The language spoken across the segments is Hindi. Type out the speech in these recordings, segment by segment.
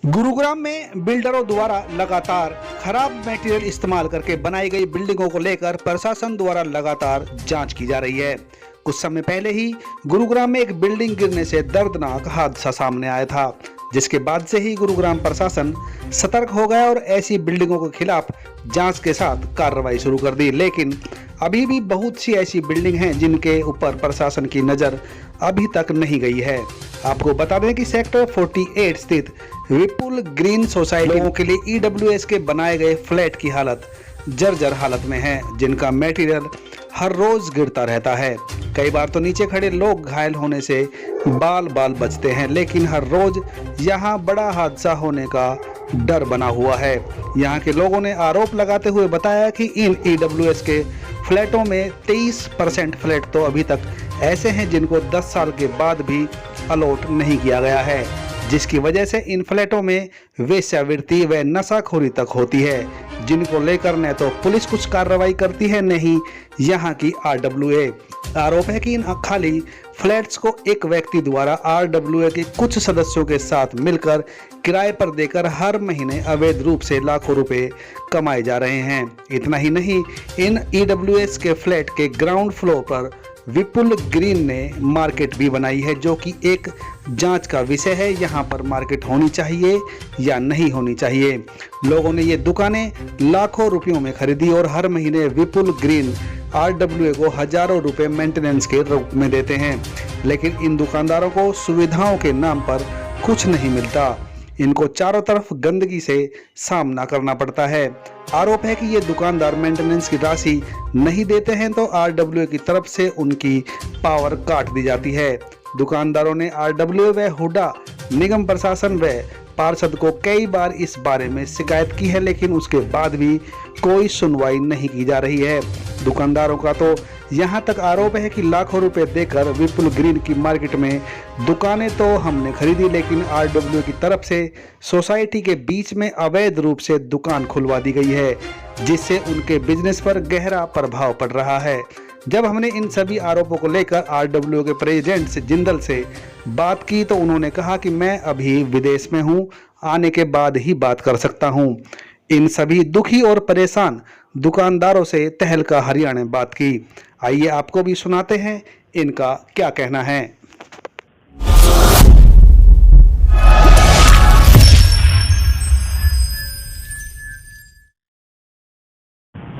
गुरुग्राम में बिल्डरों द्वारा लगातार खराब मटेरियल इस्तेमाल करके बनाई गई बिल्डिंगों को लेकर प्रशासन द्वारा लगातार जांच की जा रही है। कुछ समय पहले ही गुरुग्राम में एक बिल्डिंग गिरने से दर्दनाक हादसा सामने आया था, जिसके बाद से ही गुरुग्राम प्रशासन सतर्क हो गया और ऐसी बिल्डिंगों के खिलाफ जांच के साथ कार्रवाई शुरू कर दी। लेकिन अभी भी बहुत सी ऐसी बिल्डिंग हैं जिनके ऊपर प्रशासन की नज़र अभी तक नहीं गई है। आपको बता दें कि सेक्टर 48 स्थित विपुल ग्रीन सोसाइटी लोगों के लिए ईडब्ल्यूएस के बनाए गए फ्लैट की हालत जर्जर हालत में है, जिनका मटेरियल हर रोज गिरता रहता है। कई बार तो नीचे खड़े लोग घायल होने से बाल बाल बचते हैं, लेकिन हर रोज यहां बड़ा हादसा होने का डर बना हुआ है। यहां के लोगों ने आरोप लगाते हुए बताया कि इन ईडब्ल्यूएस के फ्लैटों में 23% फ्लैट तो अभी तक ऐसे हैं जिनको 10 साल के बाद भी अलॉट नहीं किया गया है, जिसकी वजह से इन फ्लैटों में वेश्यावृत्ति व नशाखोरी तक होती है, जिनको लेकर न तो पुलिस कुछ कार्रवाई करती है, न ही यहाँ की आरडब्ल्यूए। आरोप है कि इन खाली फ्लैट्स को एक व्यक्ति द्वारा आरडब्ल्यूए के कुछ सदस्यों के साथ मिलकर किराए पर देकर हर महीने अवैध रूप से लाखों रुपए कमाए जा रहे हैं। इतना ही नहीं, इन ईडब्ल्यूएस के फ्लैट के ग्राउंड फ्लोर पर विपुल ग्रीन ने मार्केट भी बनाई है, जो कि एक जांच का विषय है। यहाँ पर मार्केट होनी चाहिए या नहीं होनी चाहिए। लोगों ने ये दुकानें लाखों रुपयों में खरीदी और हर महीने विपुल ग्रीन आरडब्ल्यूए को हजारों रुपए मेंटेनेंस के रूप में देते हैं, लेकिन इन दुकानदारों को सुविधाओं के नाम पर कुछ नहीं मिलता। इनको चारों तरफ गंदगी से सामना करना पड़ता है। आरोप है कि ये दुकानदार मेंटेनेंस की राशि नहीं देते हैं तो आरडब्ल्यूए की तरफ से उनकी पावर काट दी जाती है। दुकानदारों ने आरडब्ल्यूए व हुडा निगम प्रशासन व पार्षद को कई बार इस बारे में शिकायत की है, लेकिन उसके बाद भी कोई सुनवाई नहीं की जा रही है। दुकानदारों का तो यहाँ तक आरोप है कि लाखों रुपए देकर विपुल ग्रीन की मार्केट में दुकानें तो हमने खरीदी, लेकिन आरडब्ल्यू की तरफ से सोसाइटी के बीच में अवैध रूप से दुकान खुलवा दी गई है, जिससे उनके बिजनेस पर गहरा प्रभाव पड़ रहा है। जब हमने इन सभी आरोपों को लेकर आरडब्ल्यू के प्रेसिडेंट से जिंदल से बात की तो उन्होंने कहा कि मैं अभी विदेश में हूं, आने के बाद ही बात कर सकता हूं। इन सभी दुखी और परेशान दुकानदारों से तहलका हरियाणा ने बात की। आइए आपको भी सुनाते हैं इनका क्या कहना है।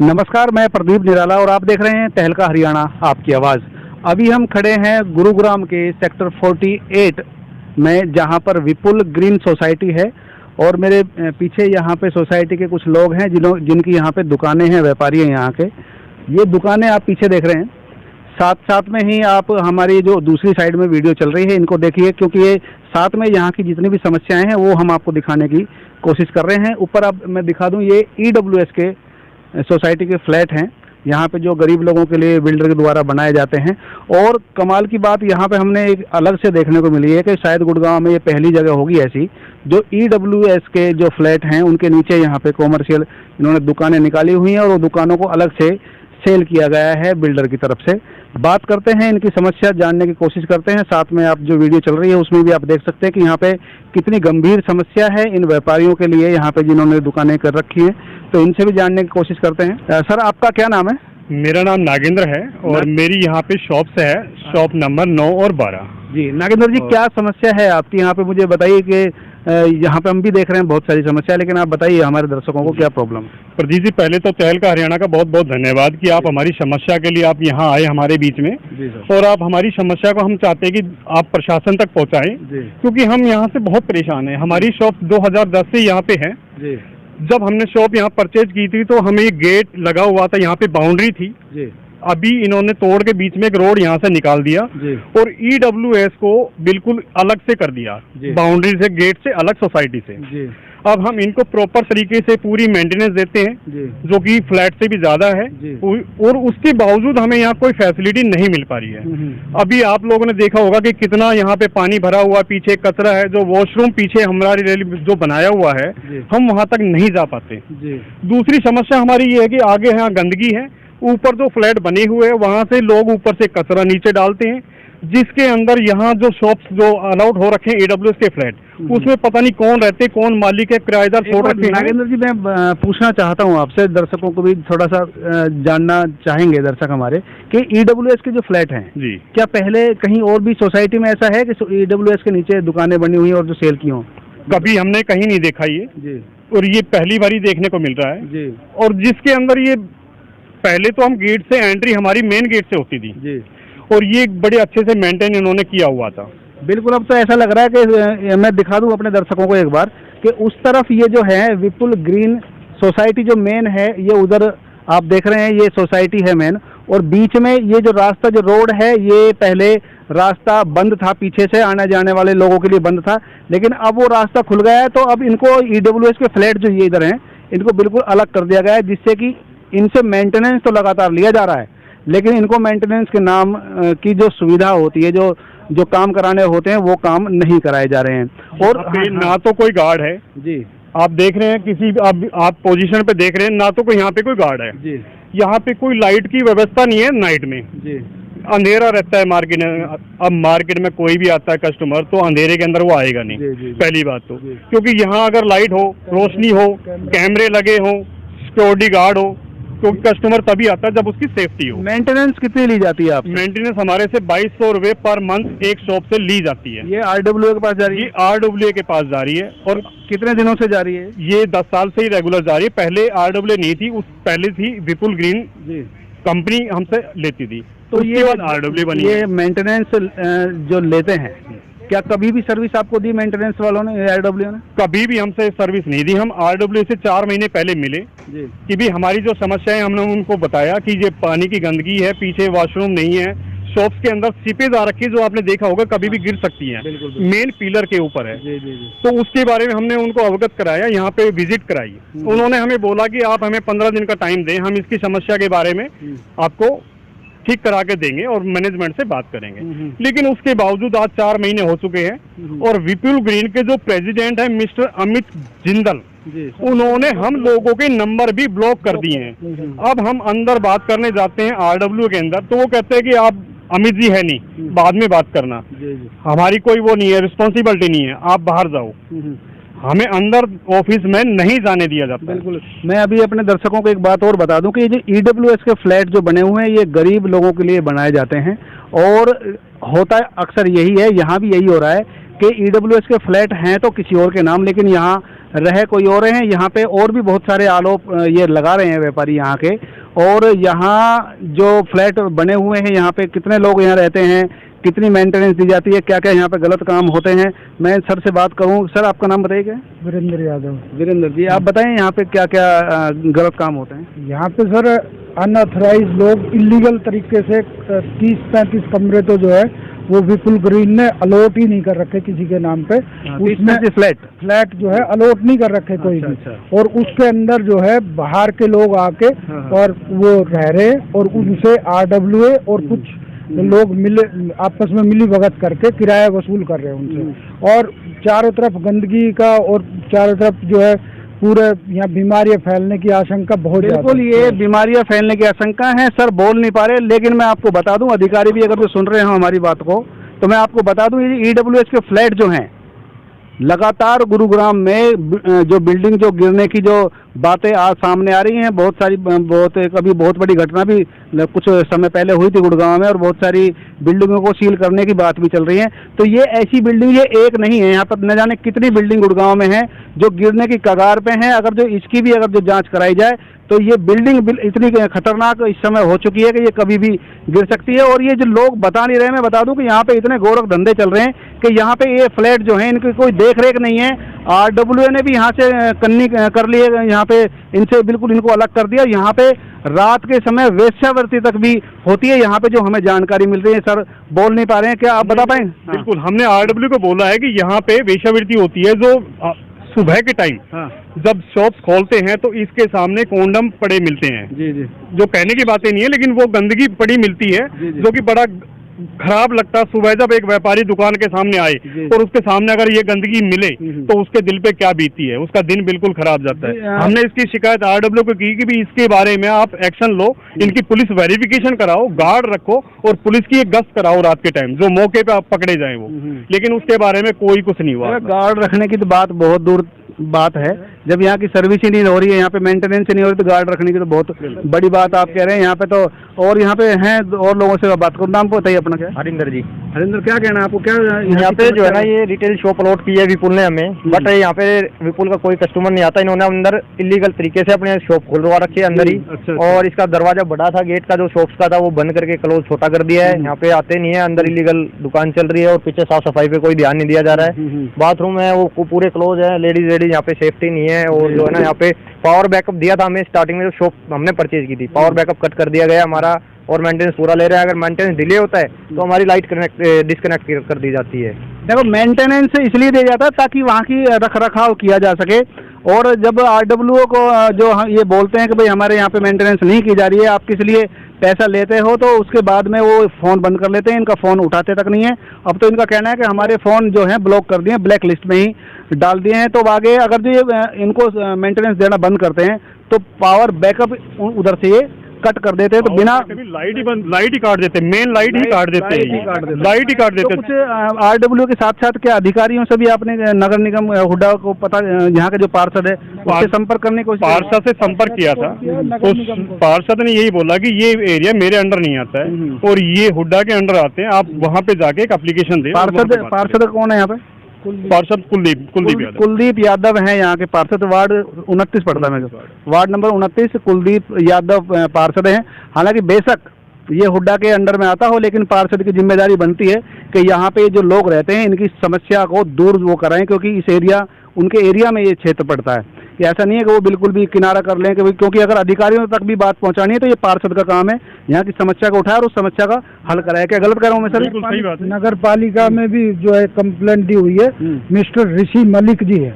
नमस्कार, मैं प्रदीप निराला और आप देख रहे हैं तहलका हरियाणा आपकी आवाज़। अभी हम खड़े हैं गुरुग्राम के सेक्टर 48 में, जहां पर विपुल ग्रीन सोसाइटी है और मेरे पीछे यहां पे सोसाइटी के कुछ लोग हैं जिनकी यहां पे दुकानें हैं, व्यापारी हैं यहाँ के। ये दुकानें आप पीछे देख रहे हैं, साथ साथ में ही आप हमारी जो दूसरी साइड में वीडियो चल रही है इनको देखिए, क्योंकि ये साथ में यहाँ की जितनी भी समस्याएं हैं वो हम आपको दिखाने की कोशिश कर रहे हैं। ऊपर अब मैं दिखा दूँ, ये ईडब्ल्यूएस के सोसाइटी के फ्लैट हैं, यहाँ पे जो गरीब लोगों के लिए बिल्डर के द्वारा बनाए जाते हैं। और कमाल की बात यहाँ पे हमने एक अलग से देखने को मिली है कि शायद गुड़गांव में ये पहली जगह होगी ऐसी, जो ईडब्ल्यूएस के जो फ्लैट हैं उनके नीचे यहाँ पे कॉमर्शियल इन्होंने दुकानें निकाली हुई हैं और वो दुकानों को अलग से सेल किया गया है बिल्डर की तरफ से। बात करते हैं, इनकी समस्या जानने की कोशिश करते हैं। साथ में आप जो वीडियो चल रही है उसमें भी आप देख सकते हैं कि यहाँ पे कितनी गंभीर समस्या है इन व्यापारियों के लिए यहाँ पे जिन्होंने दुकानें कर रखी हैं, तो इनसे भी जानने की कोशिश करते हैं। सर, आपका क्या नाम है? मेरा नाम नागेंद्र है और मेरी यहाँ पे शॉप्स है, शॉप नंबर 9 और 12। जी नागेंद्र जी, क्या समस्या है आपकी यहाँ पे? मुझे बताइए कि यहाँ पे हम भी देख रहे हैं बहुत सारी समस्या, लेकिन आप बताइए हमारे दर्शकों को क्या प्रॉब्लम है। प्रदीप जी, पहले तो तहलका हरियाणा का बहुत बहुत धन्यवाद कि आप हमारी समस्या के लिए आप यहाँ आए हमारे बीच में। जी सर। और आप हमारी समस्या को हम चाहते हैं कि आप प्रशासन तक पहुँचाएं, क्योंकि हम यहाँ से बहुत परेशान हैं। हमारी शॉप 2010 से यहाँ पे है। जी। जब हमने शॉप यहाँ परचेज की थी तो हमें एक गेट लगा हुआ था, यहाँ पे बाउंड्री थी। जी। अभी इन्होंने तोड़ के बीच में एक रोड यहाँ से निकाल दिया और ईडब्ल्यूएस को बिल्कुल अलग से कर दिया, बाउंड्री से, गेट से अलग, सोसाइटी से। अब हम इनको प्रॉपर तरीके से पूरी मेंटेनेंस देते हैं, जो कि फ्लैट से भी ज्यादा है, और उसके बावजूद हमें यहाँ कोई फैसिलिटी नहीं मिल पा रही है। अभी आप लोगों ने देखा होगा कि कितना यहाँ पे पानी भरा हुआ, पीछे कचरा है, जो वॉशरूम पीछे हमारी रैली जो बनाया हुआ है हम वहाँ तक नहीं जा पाते। दूसरी समस्या हमारी ये है कि आगे यहाँ गंदगी है, ऊपर जो फ्लैट बने हुए हैं वहाँ से लोग ऊपर से कचरा नीचे डालते हैं, जिसके अंदर यहाँ जो शॉप्स जो अलाउड हो रखे हैं AWS के फ्लैट, उसमें पता नहीं कौन रहते, कौन मालिक है, किराएदार छोड़ रखे हैं। नागेंद्र जी, मैं पूछना चाहता हूँ आपसे, दर्शकों को भी थोड़ा सा जानना चाहेंगे दर्शक हमारे, कि EWS के जो फ्लैट हैं जी, क्या पहले कहीं और भी सोसाइटी में ऐसा है कि EWS के नीचे दुकानें बनी हुई हैं और जो सेल की हों? कभी हमने कहीं नहीं देखा ये जी, और ये पहली बार ही देखने को मिल रहा है जी, और जिसके अंदर ये पहले तो हम गेट से एंट्री हमारी मेन गेट से होती थी जी, और ये बड़े अच्छे से मेंटेन इन्होंने किया हुआ था। बिल्कुल। अब तो ऐसा लग रहा है कि मैं दिखा दूं अपने दर्शकों को एक बार कि उस तरफ ये जो है विपुल ग्रीन सोसाइटी जो मेन है, ये उधर आप देख रहे हैं, ये सोसाइटी है मेन, और बीच में ये जो रास्ता जो रोड है, ये पहले रास्ता बंद था, पीछे से आने जाने वाले लोगों के लिए बंद था, लेकिन अब वो रास्ता खुल गया है। तो अब इनको EWS के फ्लैट जो ये इधर हैं, इनको बिल्कुल अलग कर दिया गया है, जिससे कि इनसे मेंटेनेंस तो लगातार लिया जा रहा है, लेकिन इनको मेंटेनेंस के नाम की जो सुविधा होती है, जो काम कराने होते हैं, वो काम नहीं कराए जा रहे हैं। और ना तो कोई गार्ड है जी, आप देख रहे हैं, किसी आप पोजीशन पे देख रहे हैं, ना तो कोई यहाँ पे कोई गार्ड है जी, यहाँ पे कोई लाइट की व्यवस्था नहीं है नाइट में जी, अंधेरा रहता है मार्केट में। अब मार्केट में कोई भी आता है कस्टमर तो अंधेरे के अंदर वो आएगा नहीं, जी, जी, पहली बात तो, जी, क्योंकि यहाँ अगर लाइट हो, रोशनी हो, कैमरे लगे हो, सिक्योरिटी गार्ड हो, क्योंकि कस्टमर तभी आता है जब उसकी सेफ्टी हो। मेंटेनेंस कितनी ली जाती है आप? मेंटेनेंस हमारे से 2200 रुपये पर मंथ एक शॉप से ली जाती है। ये RWA के पास जा रही है? ये RWA के पास जा रही है और कितने दिनों से जा रही है? ये 10 साल से ही रेगुलर जा रही है। पहले RWA नहीं थी, उस पहले थी विपुल ग्रीन जी, कंपनी हमसे लेती थी, तो ये बाद RWA बनी है। ये मेंटेनेंस जो लेते हैं, क्या कभी भी सर्विस आपको दी मेंटेनेंस वालों ने, RWA ने? कभी भी हमसे सर्विस नहीं दी। हम RWA से 4 महीने पहले मिले जी, कि भी हमारी जो समस्या है, हमने उनको बताया कि ये पानी की गंदगी है, पीछे वॉशरूम नहीं है, शॉप्स के अंदर सीपेज आ रखी है जो आपने देखा होगा, कभी भी गिर सकती है, मेन पिलर के ऊपर है। जी, जी, जी, तो उसके बारे में हमने उनको अवगत कराया, यहाँ पे विजिट कराई। उन्होंने हमें बोला कि आप हमें 15 दिन का टाइम दें, हम इसकी समस्या के बारे में आपको ठीक करा के देंगे और मैनेजमेंट से बात करेंगे। लेकिन उसके बावजूद आज 4 महीने हो चुके हैं और विपुल ग्रीन के जो प्रेसिडेंट है मिस्टर अमित जिंदल, उन्होंने हम लोगों के नंबर भी ब्लॉक कर दिए हैं। अब हम अंदर बात करने जाते हैं RWA के अंदर, तो वो कहते हैं कि आप अमित जी है नहीं, बाद में बात करना, हमारी कोई वो नहीं है, रिस्पॉन्सिबिलिटी नहीं है, आप बाहर जाओ। हमें अंदर ऑफिस में नहीं जाने दिया जाता। बिल्कुल। मैं अभी अपने दर्शकों को एक बात और बता दूं कि ये जो EWS के फ्लैट जो बने हुए हैं, ये गरीब लोगों के लिए बनाए जाते हैं और होता है अक्सर यही है, यहाँ भी यही हो रहा है कि EWS के फ्लैट हैं तो किसी और के नाम, लेकिन यहाँ रह कोई और हैं। यहाँ पे और भी बहुत सारे आरोप ये लगा रहे हैं व्यापारी यहाँ के, और यहाँ जो फ्लैट बने हुए हैं, यहाँ पे कितने लोग यहाँ रहते हैं, कितनी मेंटेनेंस दी जाती है, क्या क्या यहाँ पे गलत काम होते हैं। मैं सर से बात करूँ। सर, आपका नाम बताइए क्या? वीरेंद्र यादव। वीरेंद्र जी, आप बताएं यहाँ पे क्या क्या गलत काम होते हैं? यहाँ पे सर अनऑथराइज लोग इलीगल तरीके से 30-35 कमरे तो जो है वो विपुल ग्रीन ने अलॉट ही नहीं कर रखे किसी के नाम पे। उसमें फ्लैट जो है अलॉट नहीं कर रखे कोई भी, और उसके अंदर जो है बाहर के लोग आके और वो रह रहे, और उनसे RWA और कुछ लोग आपस में मिली भगत करके किराया वसूल कर रहे हैं उनसे, और चारों तरफ गंदगी का और चारों तरफ जो है पूरे यहाँ बीमारियां फैलने की आशंका बहुत ज़्यादा। बिल्कुल, ये बीमारियां फैलने की आशंका है। सर बोल नहीं पा रहे, लेकिन मैं आपको बता दूं, अधिकारी भी अगर जो सुन रहे हो हमारी बात को, तो मैं आपको बता दूं, ये EWS के फ्लैट जो हैं, लगातार गुरुग्राम में जो बिल्डिंग जो गिरने की जो बातें आज सामने आ रही हैं, कभी बहुत बड़ी घटना भी कुछ समय पहले हुई थी गुड़गांव में, और बहुत सारी बिल्डिंगों को सील करने की बात भी चल रही है। तो ये ऐसी बिल्डिंग, ये एक नहीं है, यहाँ पर न जाने कितनी बिल्डिंग गुड़गांव में है जो गिरने की कगार पे हैं। अगर जो इसकी भी अगर जो जांच कराई जाए तो ये बिल्डिंग इतनी खतरनाक इस समय हो चुकी है कि ये कभी भी गिर सकती है। और ये जो लोग बता नहीं रहे, मैं बता दूं कि यहाँ पे इतने गोरख धंधे चल रहे हैं कि यहाँ पे ये फ्लैट जो हैं, इनकी कोई देख रेख नहीं है। RWA ने भी यहाँ से कन्नी कर ली है, यहाँ पे इनसे बिल्कुल इनको अलग कर दिया। यहाँ पे रात के समय वेश्यावृत्ति तक भी होती है, यहाँ पे जो हमें जानकारी मिल रही है। सर बोल नहीं पा रहे हैं, क्या आप बता पाएं? बिल्कुल, हमने RWA को बोला है कि यहाँ पे वेश्यावृत्ति होती है, जो सुबह के टाइम जब शॉप्स खोलते हैं तो इसके सामने कॉन्डम पड़े मिलते हैं। जी जी, जो कहने की बातें नहीं है, लेकिन वो गंदगी पड़ी मिलती है, जो कि बड़ा खराब लगता सुबह जब एक व्यापारी दुकान के सामने आए और उसके सामने अगर ये गंदगी मिले तो उसके दिल पे क्या बीती है, उसका दिन बिल्कुल खराब जाता है। हमने इसकी शिकायत RW को की कि भी इसके बारे में आप एक्शन लो, इनकी पुलिस वेरिफिकेशन कराओ, गार्ड रखो और पुलिस की एक गश्त कराओ रात के टाइम, जो मौके पे आप पकड़े जाए वो। लेकिन उसके बारे में कोई कुछ नहीं हुआ। गार्ड रखने की तो बात बहुत दूर बात है, जब यहाँ की सर्विस ही नहीं हो रही है, यहाँ पे मेंटेनेंस ही नहीं हो रही, तो गार्ड रखने की तो बहुत बड़ी बात आप कह रहे हैं। यहाँ पे तो और यहाँ पे हैं और लोगों से बात करूँ। नाम बताइए अपना। क्या? हरिंदर जी। हरिंदर, क्या कहना है आपको? क्या यहाँ पे जो है ना ये रिटेल शॉप अलॉट की है विपुल ने हमें, बट यहाँ पे विपुल का कोई कस्टमर नहीं आता। इन्होंने अंदर इलीगल तरीके से अपने शॉप खुलवा रखी है अंदर ही। अच्छा। और इसका दरवाजा बड़ा था, गेट का जो शॉप्स का था वो बंद करके क्लोज छोटा कर दिया है। यहाँ पे आते नहीं है, अंदर इलीगल दुकान चल रही है और पीछे साफ सफाई पे कोई ध्यान नहीं दिया जा रहा है। बाथरूम है वो पूरे क्लोज है, लेडीज यहाँ पे सेफ्टी नहीं है। और जो है ना यहाँ पे पावर बैकअप दिया था हमें स्टार्टिंग में, जो शॉप हमने परचेज की थी, पावर बैकअप कट कर दिया गया हमारा और मेंटेनेंस पूरा ले रहा है। अगर मेंटेनेंस डिले होता है तो हमारी लाइट डिस्कनेक्ट कर दी जाती है। देखो, मेंटेनेंस इसलिए दिया जाता है ताकि वहाँ की रख रखाव किया जा सके। और जब RWO को जो ये बोलते हैं कि भाई हमारे यहाँ पे मेंटेनेंस नहीं की जा रही है, आप किस लिए पैसा लेते हो, तो उसके बाद में वो फ़ोन बंद कर लेते हैं, इनका फ़ोन उठाते तक नहीं है। अब तो इनका कहना है कि हमारे फ़ोन जो है ब्लॉक कर दिए, ब्लैक लिस्ट में ही डाल दिए हैं। तो आगे अगर जो इनको मेंटेनेंस देना बंद करते हैं तो पावर बैकअप उधर से ये कट कर देते हैं, तो बिना लाइट ही काट देते, मेन लाइट ही काट देते हैं, लाइट ही काट देते। कुछ RWO के साथ साथ क्या अधिकारियों से भी आपने नगर निगम हुड्डा को पता, यहाँ के जो पार्षद है उससे संपर्क करने को? पार्षद से संपर्क किया था, तो पार्षद ने यही बोला कि ये एरिया मेरे अंडर नहीं आता है और ये हुड्डा के अंडर आते हैं, आप वहाँ पे जाके एक एप्लीकेशन दें। पार्षद कौन है यहाँ पे? पार्षद कुलदीप यादव हैं यहाँ के पार्षद। वार्ड 29 पड़ता है मेरे, वार्ड नंबर 29, कुलदीप यादव पार्षद हैं। हालांकि बेशक ये हुड्डा के अंडर में आता हो, लेकिन पार्षद की जिम्मेदारी बनती है कि यहाँ पे जो लोग रहते हैं इनकी समस्या को दूर वो कराएं, क्योंकि इस एरिया उनके एरिया में ये क्षेत्र पड़ता है। कि ऐसा नहीं है कि वो बिल्कुल भी किनारा कर लें, कि क्योंकि अगर अधिकारियों तक भी बात पहुंचानी है तो ये पार्षद का काम है यहाँ की समस्या को उठाए और उस समस्या का हल कराए। क्या गलत कह रहा हूँ मैं सर? सही बात है। नगर पालिका में भी जो है कंप्लेंट दी हुई है, मिस्टर ऋषि मलिक जी है,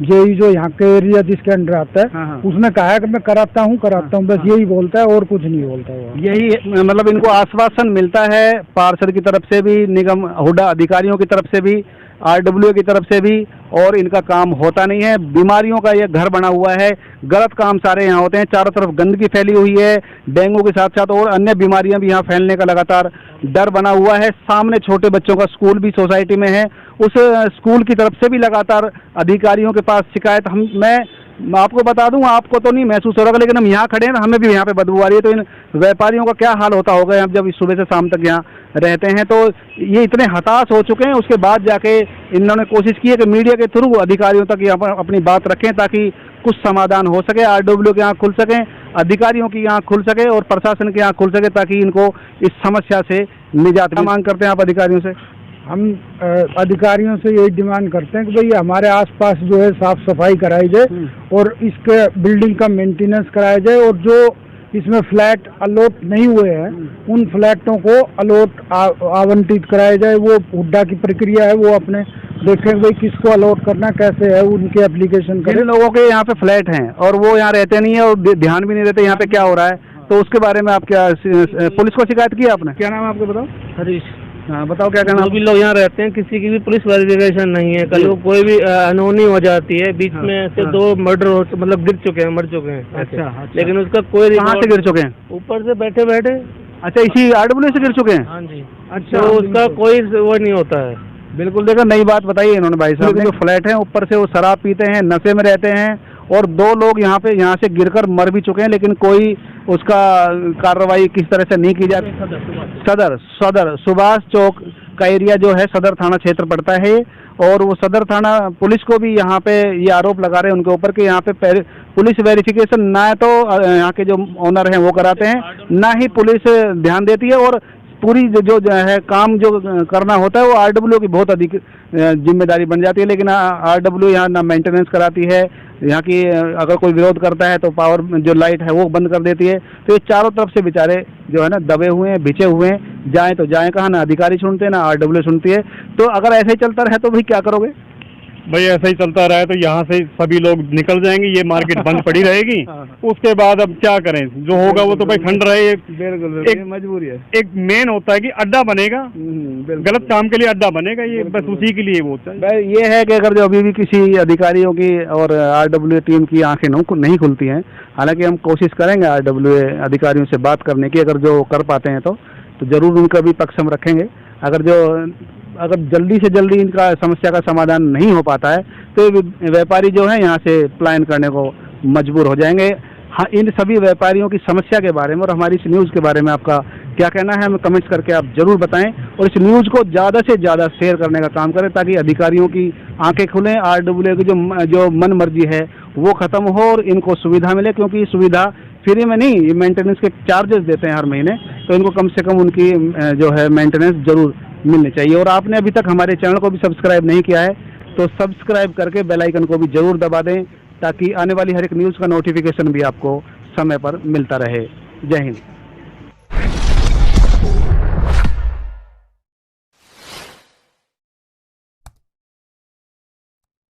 जेई जो यहाँ के एरिया जिसके अंडर आता है, उसने कहा है कि मैं कराता हूँ, बस यही बोलता है और कुछ नहीं बोलता है। यही मतलब इनको आश्वासन मिलता है पार्षद की तरफ से भी, निगम हुड्डा अधिकारियों की तरफ से भी, RWO की तरफ से भी, और इनका काम होता नहीं है। बीमारियों का ये घर बना हुआ है, गलत काम सारे यहाँ होते हैं, चारों तरफ गंदगी फैली हुई है, डेंगू के साथ साथ और अन्य बीमारियां भी यहाँ फैलने का लगातार डर बना हुआ है। सामने छोटे बच्चों का स्कूल भी सोसाइटी में है, उस स्कूल की तरफ से भी लगातार अधिकारियों के पास शिकायत मैं आपको बता दूं, आपको तो नहीं महसूस हो रहा, लेकिन हम यहाँ खड़े हैं ना, हमें भी यहाँ पे बदबू आ रही है। तो इन व्यापारियों का क्या हाल होता होगा हम जब सुबह से शाम तक यहाँ रहते हैं। तो ये इतने हताश हो चुके हैं, उसके बाद जाके इन्होंने कोशिश की है कि मीडिया के थ्रू अधिकारियों तक अपनी बात रखें ताकि कुछ समाधान हो सके, RWO की आँख खुल सकें, अधिकारियों की आँख खुल सके और प्रशासन की आँख खुल सके, ताकि इनको इस समस्या से निजात मांग करते हैं आप अधिकारियों से? हम अधिकारियों से यही डिमांड करते हैं कि भाई हमारे आसपास जो है साफ सफाई कराई जाए और इसके बिल्डिंग का मेंटेनेंस कराया जाए, और जो इसमें फ्लैट अलॉट नहीं हुए हैं उन फ्लैटों को अलॉट आवंटित कराया जाए। वो हुड्डा की प्रक्रिया है, वो अपने देखें भाई किसको अलॉट करना कैसे है, उनके एप्लीकेशन करें। लोगों के यहाँ पे फ्लैट हैं और वो यहाँ रहते नहीं है और ध्यान भी नहीं देते यहाँ पे क्या हो रहा है, तो उसके बारे में आप क्या पुलिस को शिकायत की आपने? क्या नाम है आपको बताओ? हरीश। हाँ बताओ क्या कहना? जो भी लोग यहाँ रहते हैं किसी की भी पुलिस वेरिफिकेशन नहीं है, कल को कोई भी अनहोनी हो जाती है, बीच में से 2 मर्डर हो मतलब गिर चुके हैं, मर चुके हैं। अच्छा। लेकिन उसका कोई कहाँ से गिर चुके हैं? ऊपर से बैठे बैठे। अच्छा, इसी RWO से गिर चुके हैं? हाँ जी। अच्छा, तो उसका कोई वो नहीं होता है। बिल्कुल, देखो नई बात बताई है इन्होंने भाई साहब। जो फ्लैट है ऊपर से वो शराब पीते हैं, नशे में रहते हैं, और 2 लोग यहाँ से गिरकर मर भी चुके हैं, लेकिन कोई उसका कार्रवाई किस तरह से नहीं की जाती। सदर सुभाष चौक का एरिया जो है सदर थाना क्षेत्र पड़ता है, और वो सदर थाना पुलिस को भी यहाँ पे ये आरोप लगा रहे हैं उनके ऊपर कि यहाँ पे पुलिस वेरिफिकेशन ना तो यहाँ के जो ओनर हैं वो कराते हैं, ना ही पुलिस ध्यान देती है, और पूरी जो है काम जो करना होता है वो RWO की बहुत अधिक जिम्मेदारी बन जाती है। लेकिन RWO यहाँ ना मेंटेनेंस कराती है, यहाँ की अगर कोई विरोध करता है तो पावर जो लाइट है वो बंद कर देती है। तो ये चारों तरफ से बेचारे जो है ना दबे हुए हैं, बिछे हुए हैं, जाएं तो जाएं कहाँ, ना अधिकारी सुनते हैं ना RWO सुनती है। तो अगर ऐसे ही चलता रहे तो भाई क्या करोगे? भाई ऐसा ही चलता रहा है तो यहाँ से सभी लोग निकल जाएंगे, ये मार्केट बंद पड़ी रहेगी। उसके बाद अब क्या करें, जो होगा वो तो भाई ठंड रहे। बिल्कुल एक मजबूरी है। एक मेन होता है कि अड्डा बनेगा, गलत काम के लिए अड्डा बनेगा, ये बस उसी के लिए वो होता है। भाई ये है कि अगर जो अभी भी किसी अधिकारियों की और RWA टीम की आंखें नहीं खुलती हैं, हालांकि हम कोशिश करेंगे RWA अधिकारियों से बात करने की, अगर जो कर पाते हैं तो जरूर उनका भी पक्ष हम रखेंगे। अगर जल्दी से जल्दी इनका समस्या का समाधान नहीं हो पाता है तो व्यापारी जो है यहाँ से पलायन करने को मजबूर हो जाएंगे। हाँ, इन सभी व्यापारियों की समस्या के बारे में और हमारी इस न्यूज़ के बारे में आपका क्या कहना है, हमें कमेंट्स करके आप जरूर बताएं और इस न्यूज़ को ज़्यादा से ज़्यादा शेयर करने का काम करें ताकि अधिकारियों की आंखें खुलें, RWA की जो मन मर्जी है वो ख़त्म हो और इनको सुविधा मिले, क्योंकि सुविधा फ्री में नहीं, मेंटेनेंस के चार्जेस देते हैं हर महीने, तो इनको कम से कम उनकी जो है मेंटेनेंस जरूर मिलनी चाहिए। और आपने अभी तक हमारे चैनल को भी सब्सक्राइब नहीं किया है तो सब्सक्राइब करके बेल आइकन को भी जरूर दबा दें ताकि आने वाली हर एक न्यूज़ का नोटिफिकेशन भी आपको समय पर मिलता रहे। जय हिंद।